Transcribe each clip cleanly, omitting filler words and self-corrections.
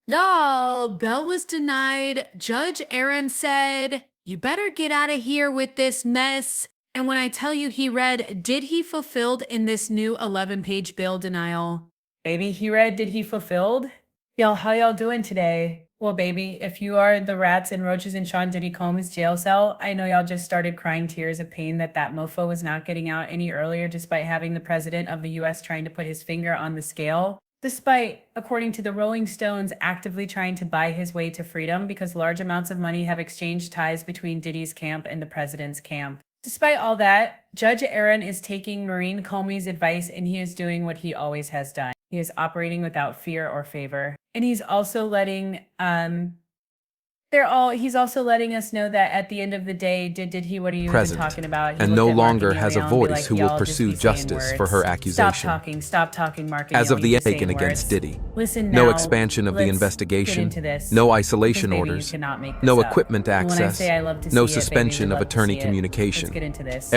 No, bail was denied. Judge Aaron said, "You better get out of here with this mess." And when I tell you he read, did he fulfilled in this new 11-page bail denial? Baby, he read, did he fulfilled? Y'all, how y'all doing today? Well, baby, if you are the rats and roaches in Sean Diddy Combs' jail cell, I know y'all just started crying tears of pain that mofo was not getting out any earlier despite having the president of the US trying to put his finger on the scale. Despite, according to the Rolling Stones, actively trying to buy his way to freedom because large amounts of money have exchanged ties between Diddy's camp and the president's camp. Despite all that, Judge Aaron is taking Maureen Comey's advice and he is doing what he always has done. He is operating without fear or favor. And he's also letting he's also letting us know that at the end of the day, did he, what are you even talking about? He and no looked at longer Mark has a Emilio and be voice like, who will "Y'all just pursue be saying justice words. for her accusation. Stop talking, Mark As of the Emilio, you taken saying against words. Diddy, Listen no now, expansion of the let's investigation, get into this, no because, isolation baby, you orders, cannot make this no up. equipment And when I access, say I love to no see it, baby, suspension we of love to attorney see it. communication. Let's get into this.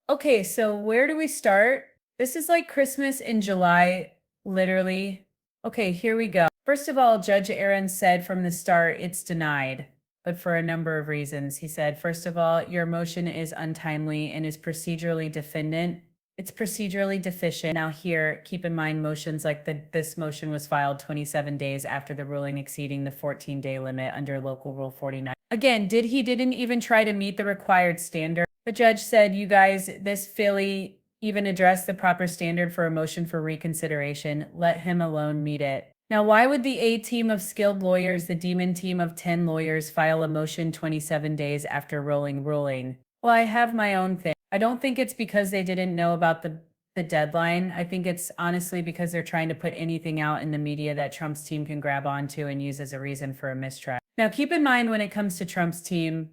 Okay, so where do we start? This is like Christmas in July, literally. Okay, here we go. First of all, Judge Aaron said from the start, it's denied, but for a number of reasons. He said, first of all, your motion is untimely and is procedurally deficient. It's procedurally deficient. Now here, keep in mind motions like this motion was filed 27 days after the ruling exceeding the 14-day limit under Local Rule 49. Again, didn't even try to meet the required standard. The judge said, you guys, this Philly even addressed the proper standard for a motion for reconsideration. Let him alone meet it. Now, why would the A team of skilled lawyers, the demon team of 10 lawyers, file a motion 27 days after ruling? Well, I have my own thing. I don't think it's because they didn't know about the deadline. I think it's honestly because they're trying to put anything out in the media that Trump's team can grab onto and use as a reason for a mistrial. Now, keep in mind when it comes to Trump's team,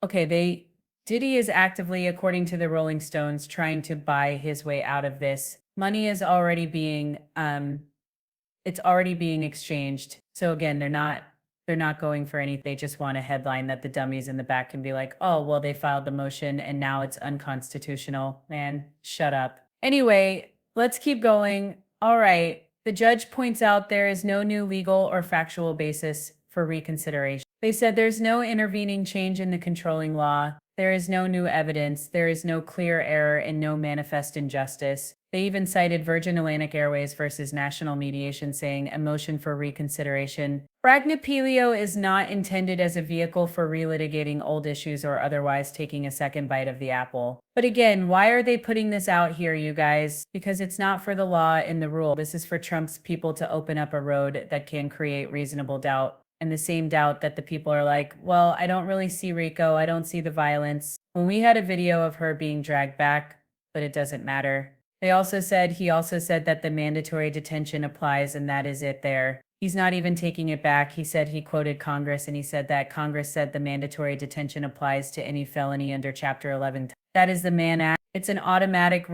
okay, Diddy is actively, according to the Rolling Stones, trying to buy his way out of this. Money is already being it's already being exchanged. So again, they're not going for anything. They just want a headline that the dummies in the back can be like, oh, well, they filed the motion and now it's unconstitutional. Man, shut up. Anyway, let's keep going. All right. The judge points out there is no new legal or factual basis for reconsideration. They said there's no intervening change in the controlling law. There is no new evidence. There is no clear error and no manifest injustice. They even cited Virgin Atlantic Airways versus National Mediation, saying a motion for reconsideration. Bragnapelio is not intended as a vehicle for relitigating old issues or otherwise taking a second bite of the apple. But again, why are they putting this out here, you guys? Because it's not for the law and the rule. This is for Trump's people to open up a road that can create reasonable doubt. And the same doubt that the people are like, well, I don't really see Rico. I don't see the violence. When we had a video of her being dragged back, but it doesn't matter. He also said that the mandatory detention applies and that is it there. He's not even taking it back. He said he quoted Congress and he said that Congress said the mandatory detention applies to any felony under Chapter 11. That is the Mann Act. It's an automatic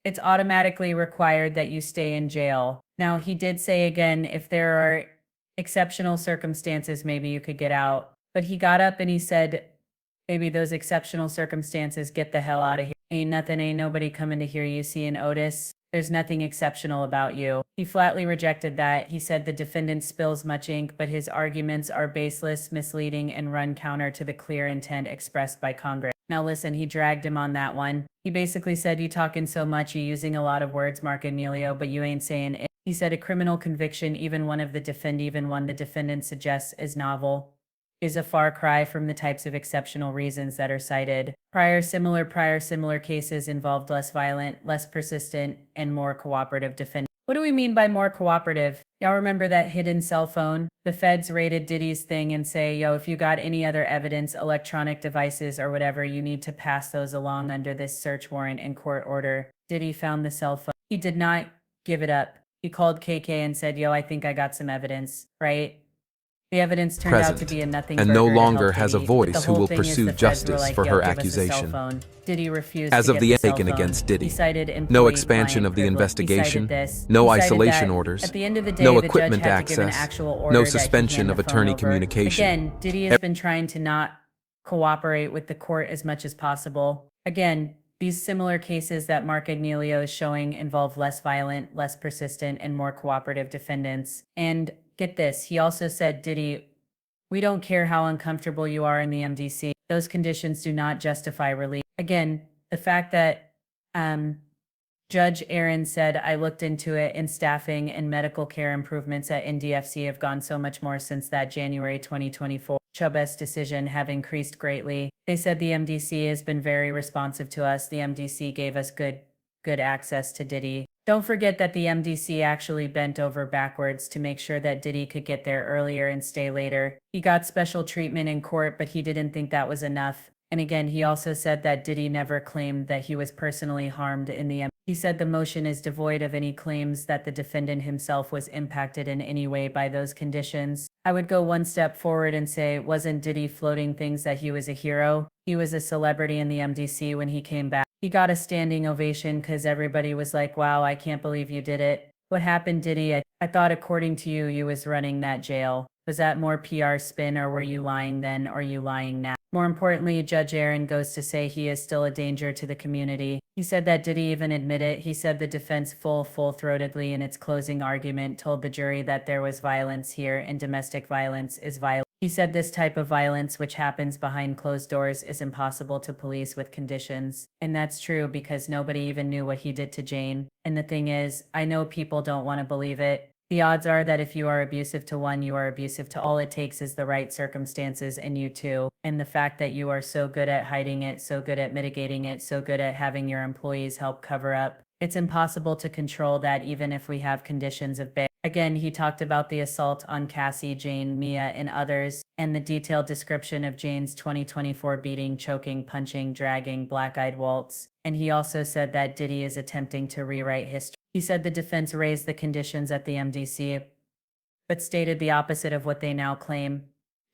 it's automatically required that you stay in jail. Now, he did say again, if there are exceptional circumstances, maybe you could get out. But he got up and he said, maybe those exceptional circumstances, get the hell out of here. Ain't nobody coming to hear you, seeing Otis. There's nothing exceptional about you. He flatly rejected that. He said the defendant spills much ink, but his arguments are baseless, misleading, and run counter to the clear intent expressed by Congress. Now listen, he dragged him on that one. He basically said, you talking so much, you using a lot of words, Mark Emilio, but you ain't saying it. He said a criminal conviction, even one the defendant suggests is novel, is a far cry from the types of exceptional reasons that are cited. Prior similar cases involved less violent, less persistent, and more cooperative defendants. What do we mean by more cooperative? Y'all remember that hidden cell phone? The feds raided Diddy's thing and say, yo, if you got any other evidence, electronic devices or whatever, you need to pass those along under this search warrant and court order. Diddy found the cell phone. He did not give it up. He called KK and said, yo, I think I got some evidence, right? The evidence turned out to be a nothing and burger no to longer help has a Diddy. voice who will But the whole thing is pursue the feds were justice like, for "Yo, her give us a cell accusation. phone." Diddy refused As to of get the the cell taken phone. against Diddy, He cited no employee expansion of the client privilege. He investigation, cited this. no He cited isolation that orders, at the end of the day, no the equipment judge had to give an access, actual order no that he suspension hand of the phone attorney over. communication. Again, Diddy has been trying to not cooperate with the court as much as possible. Again, These similar cases that Mark Agnello is showing involve less violent, less persistent, and more cooperative defendants. And get this, he also said, Diddy, we don't care how uncomfortable you are in the MDC. Those conditions do not justify release. Again, the fact that Judge Aaron said, I looked into it, and staffing and medical care improvements at NDFC have gone so much more since that January 2024 Chubes decision have increased greatly. They said the MDC has been very responsive to us. The MDC gave us good access to Diddy. Don't forget that the MDC actually bent over backwards to make sure that Diddy could get there earlier and stay later. He got special treatment in court, but he didn't think that was enough. And again, he also said that Diddy never claimed that he was personally harmed in the He said the motion is devoid of any claims that the defendant himself was impacted in any way by those conditions. I would go one step forward and say, wasn't Diddy floating things that he was a hero? He was a celebrity in the MDC when he came back. He got a standing ovation because everybody was like, wow, I can't believe you did it. What happened, Diddy? I thought according to you, you was running that jail. Was that more PR spin, or were you lying then, or are you lying now? More importantly, Judge Aaron goes to say he is still a danger to the community. He said that Diddy even admit it. He said the defense full-throatedly in its closing argument told the jury that there was violence here and domestic violence is violent. He said this type of violence, which happens behind closed doors, is impossible to police with conditions. And that's true because nobody even knew what he did to Jane. And the thing is, I know people don't want to believe it. The odds are that if you are abusive to one, you are abusive to all. It takes is the right circumstances and you too. And the fact that you are so good at hiding it, so good at mitigating it, so good at having your employees help cover up. It's impossible to control that even if we have conditions of bail. Again, he talked about the assault on Cassie, Jane, Mia, and others, and the detailed description of Jane's 2024 beating, choking, punching, dragging, black-eyed waltz. And he also said that Diddy is attempting to rewrite history. He said the defense raised the conditions at the MDC, but stated the opposite of what they now claim.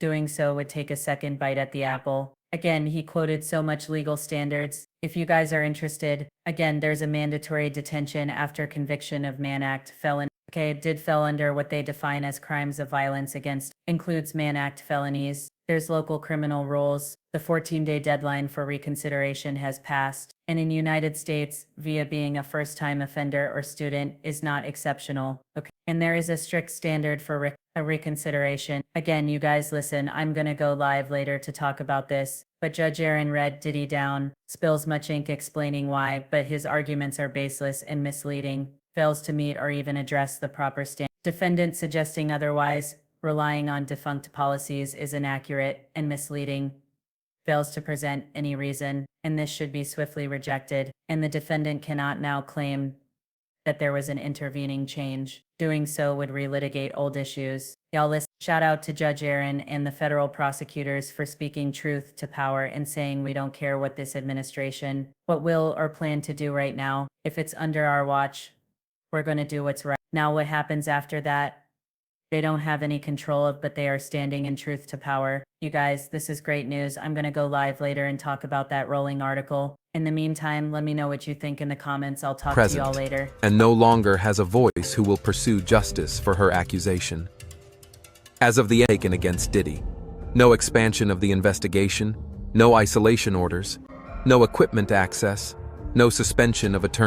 Doing so would take a second bite at the apple. Again, he quoted so much legal standards. If you guys are interested, again, there's a mandatory detention after conviction of Mann Act felon. Okay, it did fell under what they define as crimes of violence against, includes Mann Act felonies. There's local criminal rules. The 14-day deadline for reconsideration has passed. And in the United States, via being a first-time offender or student is not exceptional. Okay. And there is a strict standard for a reconsideration. Again, you guys listen, I'm gonna go live later to talk about this. But Judge Aaron read Diddy down, spills much ink explaining why, but his arguments are baseless and misleading, fails to meet or even address the proper standard. Defendant suggesting otherwise, relying on defunct policies is inaccurate and misleading, fails to present any reason, and this should be swiftly rejected, and the defendant cannot now claim that there was an intervening change. Doing so would relitigate old issues. Y'all listen. Shout out to Judge Aaron and the federal prosecutors for speaking truth to power and saying we don't care what this administration, what will or plan to do right now. If it's under our watch, we're going to do what's right. Now what happens after that? They don't have any control of, but they are standing in truth to power. You guys, this is great news. I'm going to go live later and talk about that rolling article. In the meantime, let me know what you think in the comments. I'll talk to you all later. And no longer has a voice who will pursue justice for her accusation. As of the taken against Diddy, no expansion of the investigation, no isolation orders, no equipment access, no suspension of attorney.